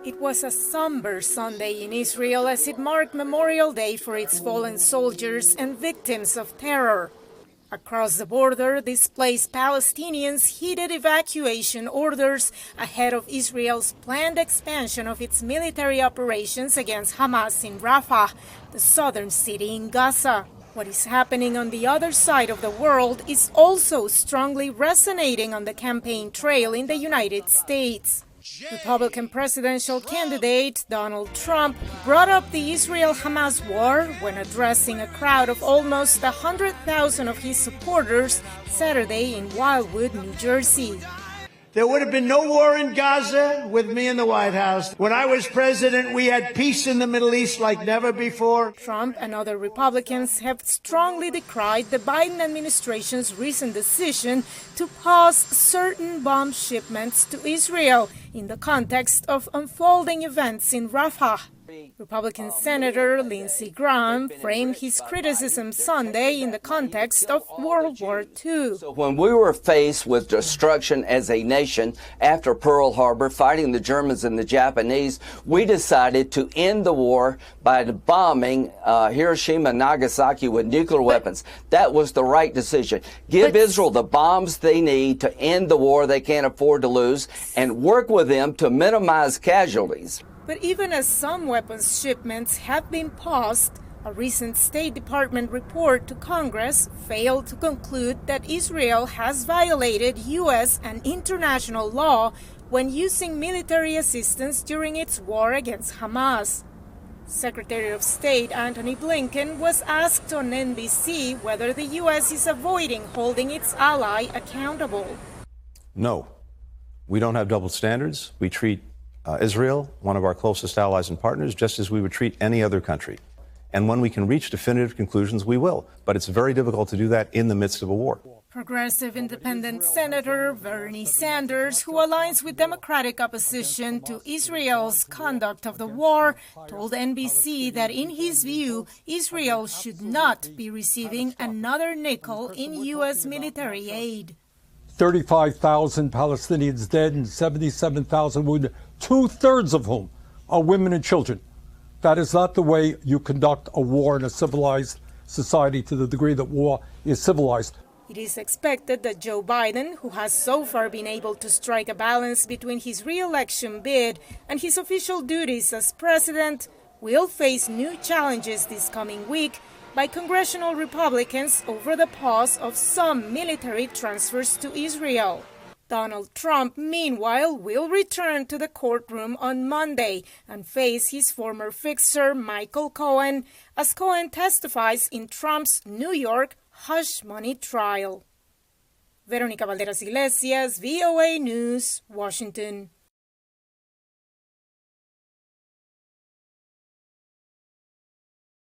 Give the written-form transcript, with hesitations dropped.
It was a somber Sunday in Israel as it marked Memorial Day for its fallen soldiers and victims of terror. Across the border, displaced Palestinians heeded evacuation orders ahead of Israel's planned expansion of its military operations against Hamas in Rafah, the southern city in Gaza. What is happening on the other side of the world is also strongly resonating on the campaign trail in the United States. Republican presidential candidate Donald Trump brought up the Israel-Hamas war when addressing a crowd of almost 100,000 of his supporters Saturday in Wildwood, New Jersey. There would have been no war in Gaza with me in the White House. When I was president, we had peace in the Middle East like never before. Trump and other Republicans have strongly decried the Biden administration's recent decision to pause certain bomb shipments to Israel in the context of unfolding events in Rafah. Republican Senator Lindsey Graham framed his criticism Sunday in the context of World War II. So when we were faced with destruction as a nation after Pearl Harbor, fighting the Germans and the Japanese, we decided to end the war by bombing Hiroshima and Nagasaki with nuclear weapons. That was the right decision. Give Israel the bombs they need to end the war they can't afford to lose and work with them to minimize casualties. But even as some weapons shipments have been paused, a recent State Department report to Congress failed to conclude that Israel has violated U.S. and international law when using military assistance during its war against Hamas. Secretary of State Antony Blinken was asked on NBC whether the U.S. is avoiding holding its ally accountable. No, we don't have double standards. We treat Israel, one of our closest allies and partners, just as we would treat any other country. And when we can reach definitive conclusions, we will. But it's very difficult to do that in the midst of a war. Progressive Independent Senator Bernie Sanders, who aligns with Democratic opposition to Israel's conduct of the war, told NBC that in his view, Israel should not be receiving another nickel in U.S. military aid. 35,000 Palestinians dead and 77,000 wounded, two-thirds of whom are women and children. That is not the way you conduct a war in a civilized society to the degree that war is civilized. It is expected that Joe Biden, who has so far been able to strike a balance between his re-election bid and his official duties as president, will face new challenges this coming week by congressional Republicans over the pause of some military transfers to Israel. Donald Trump, meanwhile, will return to the courtroom on Monday and face his former fixer, Michael Cohen, as Cohen testifies in Trump's New York hush money trial. Veronica Valderas Iglesias, VOA News, Washington.